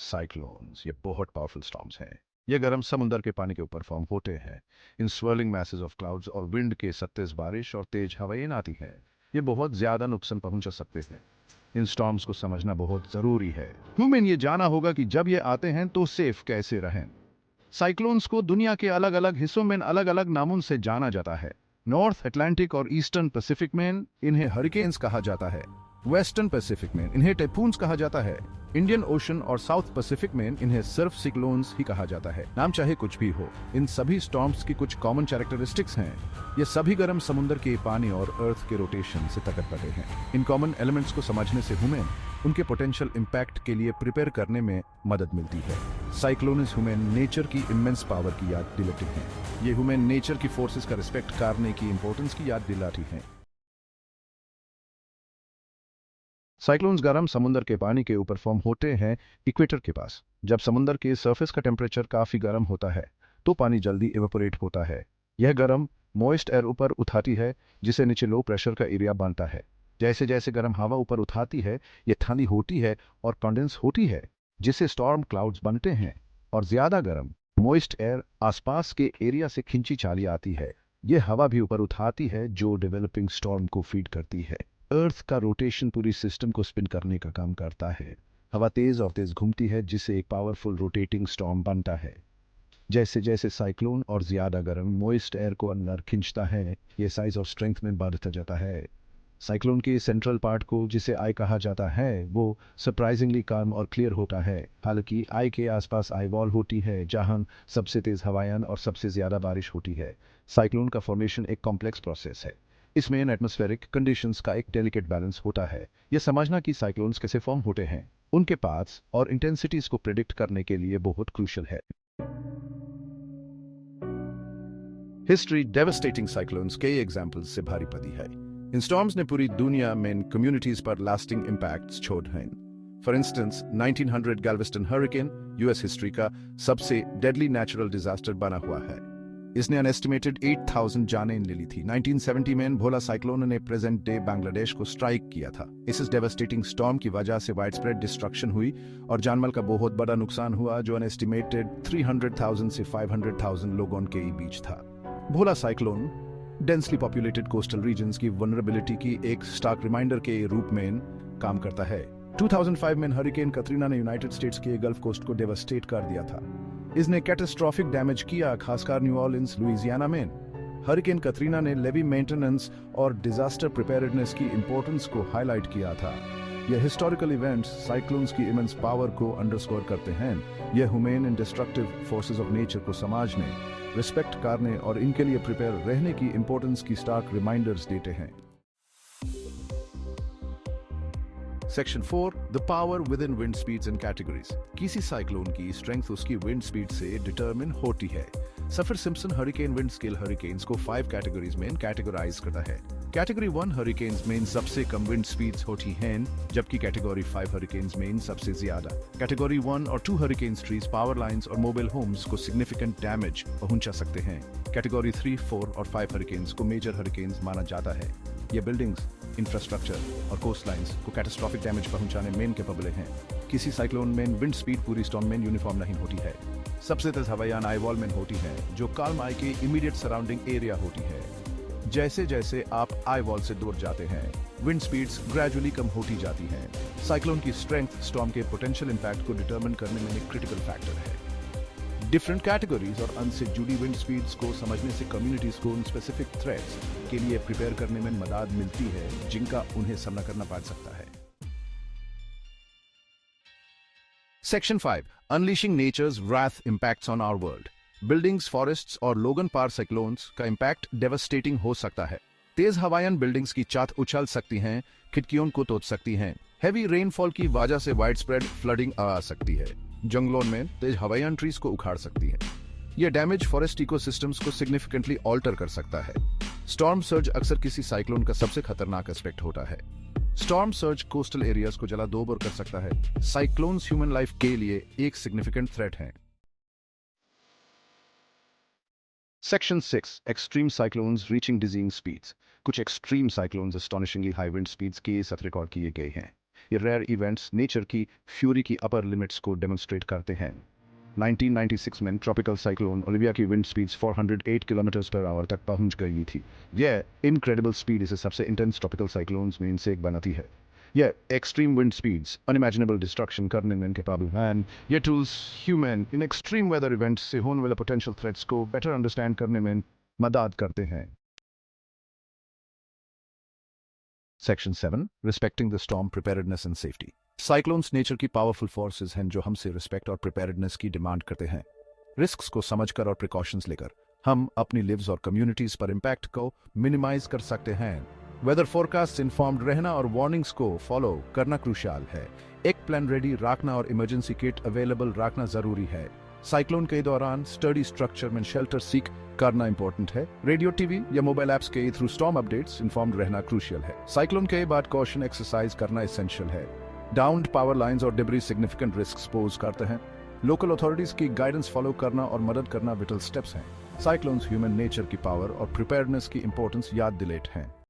Cyclones ये बहुत powerful storms हैं। ये गर्म समुद्र के पानी के ऊपर फॉर्म होते हैं। इन स्वर्लिंग मैसेज ऑफ क्लाउड्स और विंड के साथ तेज बारिश और तेज हवाएं आती हैं। ये बहुत ज्यादा नुकसान पहुंचा सकते हैं। इन स्टॉर्म्स को समझना बहुत जरूरी है। ह्यूमन ये जाना होगा कि जब ये आते हैं तो सेफ कैसे रहें। साइक्लोन्स को दुनिया के अलग अलग हिस्सों में अलग अलग नामों से जाना जाता है। नॉर्थ अटलांटिक और ईस्टर्न पैसिफिक में इन्हें हरिकेन्स कहा जाता है। वेस्टर्न पैसिफिक में इन्हें टाइफून्स कहा जाता है। इंडियन ओशन और साउथ पैसिफिक में इन्हें सिर्फ सिक्लोन्स ही कहा जाता है। नाम चाहे कुछ भी हो, इन सभी स्टॉर्म्स की कुछ कॉमन कैरेक्टरिस्टिक्स हैं। ये सभी गर्म समुद्र के पानी और अर्थ के रोटेशन से टकरा पड़े हैं। इन कॉमन एलिमेंट्स को समझने से हमें उनके पोटेंशियल इम्पैक्ट के लिए प्रिपेयर करने में मदद मिलती है। साइक्लोन्स ह्यूमन नेचर की इमेंस पावर की याद दिलाती हैं। ये ह्यूमन नेचर की फोर्सेस का रिस्पेक्ट करने की इंपॉर्टेंस की याद दिलाती हैं। साइक्लोन्स गर्म समुद्र के पानी के ऊपर फॉर्म होते हैं इक्वेटर के पास। जब समुद्र के सरफेस का टेम्परेचर काफी गर्म होता है तो पानी जल्दी इवेपोरेट होता है। यह गर्म मॉइस्ट एयर ऊपर उठाती है, जिसे नीचे लो प्रेशर का एरिया बनता है। जैसे जैसे गर्म हवा ऊपर उठाती है, यह ठंडी होती है और कंडेंस होती है, जिससे स्टॉर्म क्लाउड्स बनते हैं। और ज्यादा गर्म मॉइस्ट एयर आसपास के एरिया से खिंची चाली आती है। यह हवा भी ऊपर उठाती है, जो डेवलपिंग स्टॉर्म को फीड करती है। अर्थ का रोटेशन पूरी सिस्टम को स्पिन करने का काम करता है। हवा तेज और तेज घूमती है, जिससे एक पावरफुल रोटेटिंग स्टॉर्म बनता है। जैसे जैसे साइक्लोन और ज्यादा गर्म मॉइस्ट एयर को अंदर खींचता है, ये साइज और स्ट्रेंथ में बढ़ता जाता है। साइक्लोन के सेंट्रल पार्ट को, जिसे आई कहा जाता है, वो सरप्राइजिंगली काम और क्लियर होता है। हालांकि आई के आसपास आई वॉल होती है, जहां सबसे तेज हवायान और सबसे ज्यादा बारिश होती है। साइक्लोन का फॉर्मेशन एक कॉम्प्लेक्स प्रोसेस है। इसमें इन एटमॉस्फेरिक कंडीशंस का एक डेलिकेट बैलेंस होता है। यह समझना कि साइक्लोन्स कैसे फॉर्म होते हैं, उनके पाथ्स और इंटेंसिटीज को प्रिडिक्ट करने के लिए बहुत क्रूशियल है। हिस्ट्री डेवस्टेटिंग साइक्लोन्स के एग्जाम्पल्स से भारी पड़ी है। इन स्टॉर्म्स ने पूरी दुनिया में कम्युनिटीज पर लास्टिंग इम्पैक्ट्स छोड़ हैं। For instance 1900 Galveston hurricane US history का सबसे डेडली नेचुरल डिजास्टर बना हुआ है। इसने अनएस्टिमेटेड 8000 जानें ले ली थी। 1970 में भोला साइक्लोन ने प्रेजेंट डे बांग्लादेश को स्ट्राइक किया था। इस डेवस्टेटिंग स्टॉर्म की वजह से वाइड स्प्रेड डिस्ट्रक्शन हुई और जानमाल का बहुत बड़ा नुकसान हुआ, जो अनएस्टिमेटेड 300,000 से 500,000 लोगों के बीच था। Bhola cyclone densely populated coastal regions की वनरेबिलिटी की एक स्टार्क रिमाइंडर के रूप में काम करता है। 2005 में हरिकेन कतरीना ने यूनाइटेड स्टेट्स के गल्फ कोस्ट को डेवास्टेट कर दिया था। इसने कैटास्ट्रॉफिक डैमेज किया, खासकर न्यू ऑर्लिन्स लुइसियाना में। हरिकेन कतरीना ने लेवी मेंटेनेंस और डिजास्टर प्रिपेयर्डनेस की इंपॉर्टेंस को हाईलाइट किया था। यह हिस्टोरिकल इवेंट्स साइक्लोन्स की इमेंस पावर को अंडरस्कोर करते हैं। यह human and destructive forces of nature को समझने, रिस्पेक्ट करने और इनके लिए प्रिपेयर रहने की इंपॉर्टेंस की स्टार्क रिमाइंडर्स देते हैं। Section 4 the power within wind speeds and categories. किसी साइक्लोन की स्ट्रेंथ उसकी विंड स्पीड से डिटरमिन होती है। Saffir Simpson hurricane wind scale hurricanes को 5 कैटेगरीज में कैटेगराइज करता है। कैटेगरी 1 हरिकेन्स में सबसे कम विंड स्पीड्स होती हैं, जबकि कैटेगरी 5 हरिकेन्स में सबसे ज्यादा। कैटेगरी 1 और 2 हरिकेन्स ट्रीज, पावर लाइंस और मोबाइल होम्स को सिग्निफिकेंट डैमेज पहुंचा सकते हैं। कैटेगरी 3, 4 और 5 हरिकेन्स को मेजर हरिकेन्स माना जाता है। ये बिल्डिंग्स, इंफ्रास्ट्रक्चर और कोस्ट लाइंस को कैटास्ट्रॉफिक डैमेज पहुंचाने में कैपेबल हैं। किसी साइक्लोन में विंड स्पीड पूरी स्टॉर्म में यूनिफॉर्म नहीं होती है। सबसे तेज हवायान आई वॉल में होती है, जो काल्म आई के इमीडिएट सराउंडिंग एरिया होती है। जैसे जैसे आप आई वॉल से दूर जाते हैं, विंड स्पीड्स ग्रेजुअली कम होती जाती हैं। साइक्लोन की स्ट्रेंथ स्टॉर्म के पोटेंशियल इंपैक्ट को डिटरमिन करने में एक क्रिटिकल फैक्टर है। डिफरेंट कैटेगरीज और उनसे जुड़ी विंड स्पीड्स को समझने से कम्युनिटीज को उन स्पेसिफिक थ्रेट्स के लिए प्रिपेयर करने में मदद मिलती है, जिनका उन्हें सामना करना पड़ सकता है। Section 5 unleashing nature's wrath impacts on our world। Buildings, forests और लोगन पार साइक्लोन्स का इंपैक्ट डेवास्टेटिंग हो सकता है। तेज हवायान बिल्डिंग्स की छत उछल सकती हैं, खिड़कियों को तोड़ सकती हैं। हैवी रेनफॉल की वजह से वाइड स्प्रेड फ्लडिंग आ सकती है। जंगलों में तेज हवायान ट्रीज को उखाड़ सकती है। यह डैमेज फॉरेस्ट इकोसिस्टम्स को सिग्निफिकेंटली ऑल्टर कर सकता है। स्टॉर्म सर्ज अक्सर किसी साइक्लोन का सबसे खतरनाक एस्पेक्ट होता है। स्टॉर्म सर्ज कोस्टल एरियाज को जला दो कर सकता है। साइक्लोन्स ह्यूमन लाइफ के लिए एक सिग्निफिकेंट थ्रेट हैं। Section 6 extreme cyclones reaching dizzying speeds. कुछ extreme cyclones astonishingly high wind speeds के साथ रिकॉर्ड किए गए हैं। ये रेयर इवेंट्स नेचर की फ्यूरी की अपर लिमिट्स को डेमोन्स्ट्रेट करते हैं। 1996 में ट्रॉपिकल साइक्लोन ओलिविया की wind speeds 408 kilometre per hour तक पहुंच गई थी। यह इनक्रेडिबल स्पीड इसे सबसे इंटेंस ट्रॉपिकल साइक्लोन्स में से एक बनाती है। यह extreme wind speeds unimaginable destruction करने में इनकेपेबल हैं। ये tools human in extreme weather events से होने वाले पोटेंशियल थ्रेट्स को बेटर अंडरस्टैंड करने में मदद करते हैं। Section 7 Respecting the Storm Preparedness and Safety। Cyclones nature की पावरफुल फोर्सेस हैं जो हमसे रिस्पेक्ट और प्रिपेयर्डनेस की डिमांड करते हैं। रिस्क्स को समझकर और प्रिकॉशंस लेकर हम अपनी लिव्स और कम्युनिटीज पर इम्पैक्ट को मिनिमाइज कर सकते हैं। वेदर फोरकास्ट इन्फॉर्म्ड रहना और वार्निंग्स को फॉलो करना क्रूशियल है। एक प्लान रेडी रखना और इमरजेंसी किट अवेलेबल रखना जरूरी है। साइक्लोन के दौरान स्टडी स्ट्रक्चर में शेल्टर सीक करना इंपॉर्टेंट है। रेडियो, टीवी या मोबाइल ऐप्स के थ्रू स्टॉर्म अपडेट्स इन्फॉर्म्ड रहना क्रूशियल है। साइक्लोन के बाद कॉशन एक्सरसाइज करना एसेंशियल है। डाउन्ड पावर लाइंस और डिब्री सिग्निफिकेंट रिस्क पोज करते हैं। लोकल अथॉरिटीज की गाइडेंस फॉलो करना और मदद करना विटल स्टेप्स हैं। साइक्लोन्स ह्यूमन नेचर की पावर और प्रिपेयर्डनेस की इंपॉर्टेंस याद दिलाते हैं।